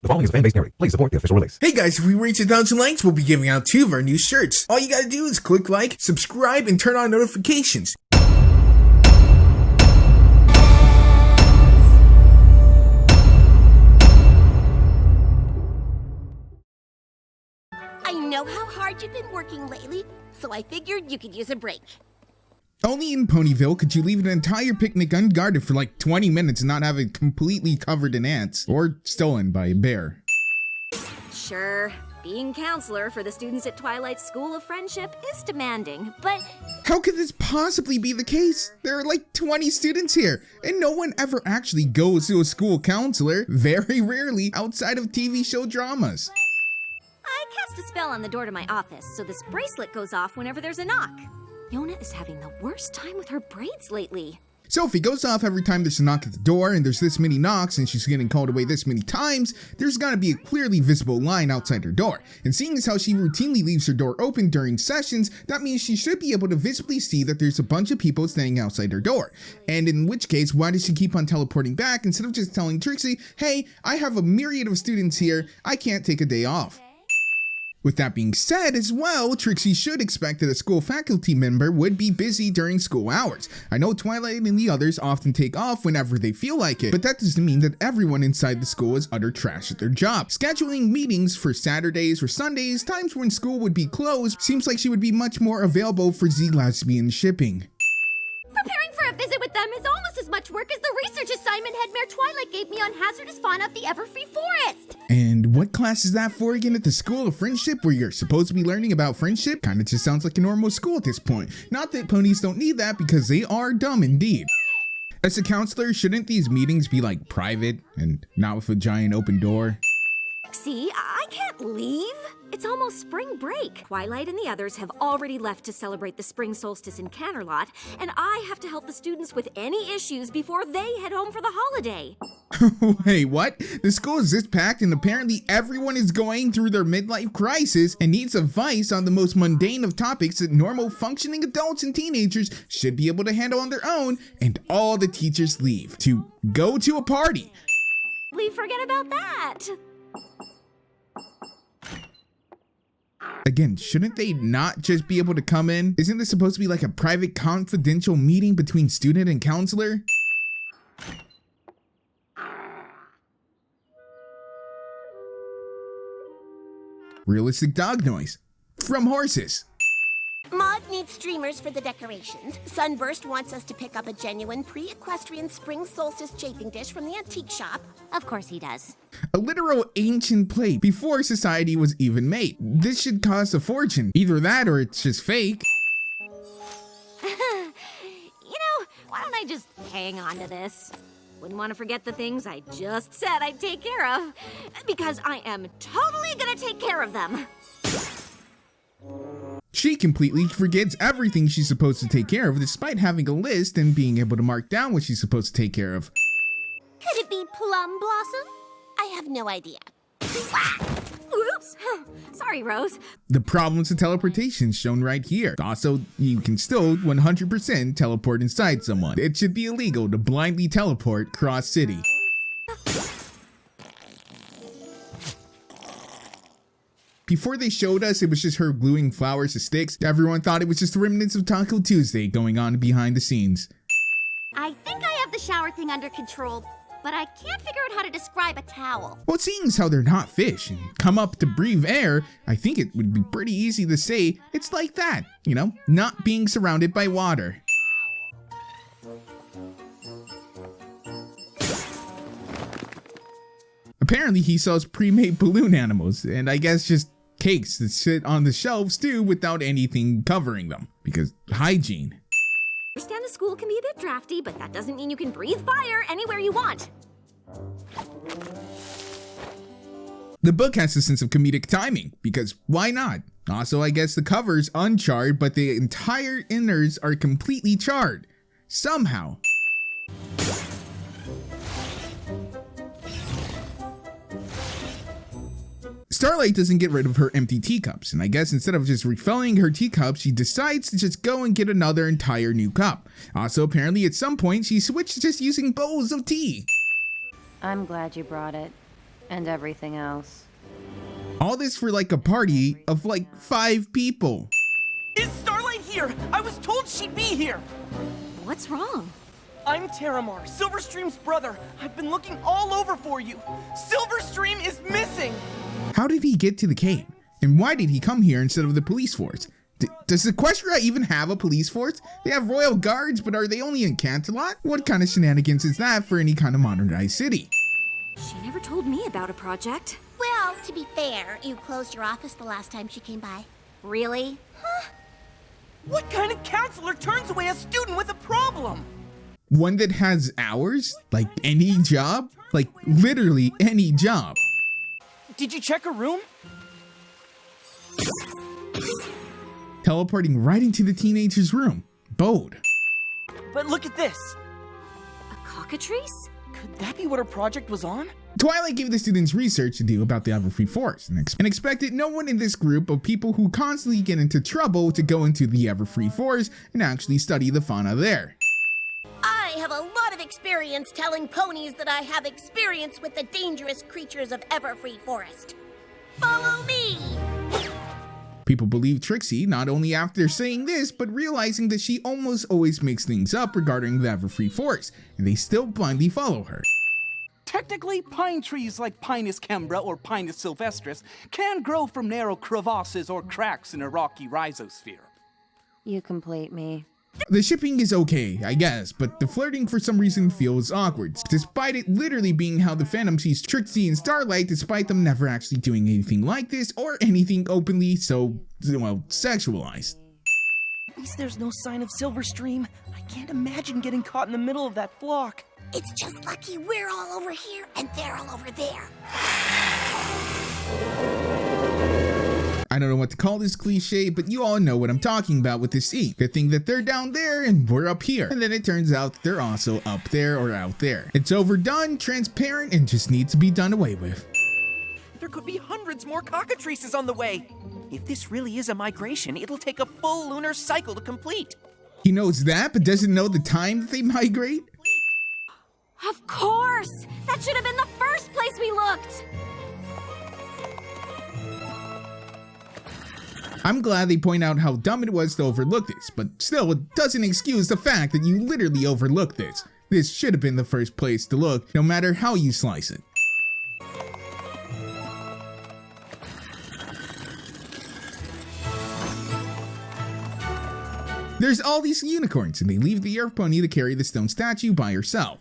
The following is a fan-based narrative. Please support the official release. Hey guys, if we reach 1,000 likes, we'll be giving out 2 of our new shirts. All you gotta do is click like, subscribe, and turn on notifications. I know how hard you've been working lately, so I figured you could use a break. Only in Ponyville could you leave an entire picnic unguarded for like 20 minutes and not have it completely covered in ants or stolen by a bear. Sure, being counselor for the students at Twilight's School of Friendship is demanding, but How could this possibly be the case? There are like 20 students here, and no one ever actually goes to a school counselor, very rarely outside of TV show dramas. I cast a spell on the door to my office, so this bracelet goes off whenever there's a knock. Yona is having the worst time with her braids lately. So if it goes off every time there's a knock at the door and there's this many knocks and she's getting called away this many times, there's gotta be a clearly visible line outside her door. And seeing as how she routinely leaves her door open during sessions, that means she should be able to visibly see that there's a bunch of people standing outside her door. And in which case, why does she keep on teleporting back instead of just telling Trixie, hey, I have a myriad of students here, I can't take a day off. With that being said as well, Trixie should expect that a school faculty member would be busy during school hours. I know Twilight and the others often take off whenever they feel like it, but that doesn't mean that everyone inside the school is utter trash at their job. Scheduling meetings for Saturdays or Sundays, times when school would be closed, seems like she would be much more available for Z-lesbian shipping. Preparing for a visit with them is almost as much work as the research assignment Head Mayor Twilight gave me on hazardous fauna of the Everfree Forest. And what class is that for again at the School of Friendship where you're supposed to be learning about friendship? Kinda just sounds like a normal school at this point. Not that ponies don't need that because they are dumb indeed. As a counselor, shouldn't these meetings be like private and not with a giant open door? See, I can't leave. It's almost spring break. Twilight and the others have already left to celebrate the spring solstice in Canterlot, and I have to help the students with any issues before they head home for the holiday. Wait, what? The school is this packed and apparently everyone is going through their midlife crisis and needs advice on the most mundane of topics that normal functioning adults and teenagers should be able to handle on their own, and all the teachers leave to go to a party. We forget about that. Again, shouldn't they not just be able to come in? Isn't this supposed to be like a private confidential meeting between student and counselor? Realistic dog noise from horses. Maud needs streamers for the decorations. Sunburst wants us to pick up a genuine pre-equestrian spring solstice chafing dish from the antique shop. Of course he does. A literal ancient plate before society was even made. This should cost a fortune. Either that or it's just fake. Why don't I just hang on to this? Wouldn't want to forget the things I just said I'd take care of, because I am totally gonna take care of them. She completely forgets everything she's supposed to take care of despite having a list and being able to mark down what she's supposed to take care of. Could it be Plum Blossom? I have no idea. Oops. Sorry, Rose. The problems of teleportation shown right here. Also, you can still 100% teleport inside someone. It should be illegal to blindly teleport cross city. Before they showed us it was just her gluing flowers to sticks, everyone thought it was just the remnants of Taco Tuesday going on behind the scenes. I think I have the shower thing under control, but I can't figure out how to describe a towel. Well, seeing as how they're not fish and come up to breathe air, I think it would be pretty easy to say it's like that, you know, not being surrounded by water. Apparently he sells pre-made balloon animals, and I guess just cakes that sit on the shelves too without anything covering them, because hygiene. I understand the school can be a bit drafty, but that doesn't mean you can breathe fire anywhere you want. The book has a sense of comedic timing, because why not? Also, I guess the cover's uncharred, but the entire innards are completely charred. Somehow. Starlight doesn't get rid of her empty teacups, and I guess instead of just refilling her teacups, she decides to just go and get another entire new cup. Also, apparently at some point, she switched to just using bowls of tea. I'm glad you brought it. And everything else. All this for like a party of like 5 people. Is Starlight here? I was told she'd be here. What's wrong? I'm Terramar, Silverstream's brother. I've been looking all over for you. Silverstream is missing. How did he get to the cave? And why did he come here instead of the police force? Does Equestria even have a police force? They have royal guards, but are they only in Canterlot? What kind of shenanigans is that for any kind of modernized city? She never told me about a project. Well, to be fair, you closed your office the last time she came by. Really? What kind of counselor turns away a student with a problem? One that has hours? Like any job? Like literally any job. Did you check her room? Teleporting right into the teenager's room. Bold. But look at this. A cockatrice? Could that be what her project was on? Twilight gave the students research to do about the Everfree Forest and expected no one in this group of people who constantly get into trouble to go into the Everfree Forest and actually study the fauna there. I have a lot of experience telling ponies that I have experience with the dangerous creatures of Everfree Forest. Follow me! People believe Trixie not only after saying this, but realizing that she almost always makes things up regarding the Everfree Forest, and they still blindly follow her. Technically, pine trees like Pinus cembra or Pinus sylvestris can grow from narrow crevasses or cracks in a rocky rhizosphere. You complete me. The shipping is okay, I guess, but the flirting for some reason feels awkward, despite it literally being how the fandom sees Trixie and Starlight, despite them never actually doing anything like this or anything openly so, well, sexualized. At least there's no sign of Silverstream. I can't imagine getting caught in the middle of that flock. It's just lucky we're all over here and they're all over there. I don't know what to call this cliche, but you all know what I'm talking about with this scene. They think that they're down there and we're up here. And then it turns out that they're also up there or out there. It's overdone, transparent, and just needs to be done away with. There could be hundreds more cockatrices on the way. If this really is a migration, it'll take a full lunar cycle to complete. He knows that, but doesn't know the time that they migrate? Of course! That should have been the first place we looked! I'm glad they point out how dumb it was to overlook this, but still, it doesn't excuse the fact that you literally overlooked this. This should have been the first place to look, no matter how you slice it. There's all these unicorns, and they leave the earth pony to carry the stone statue by herself.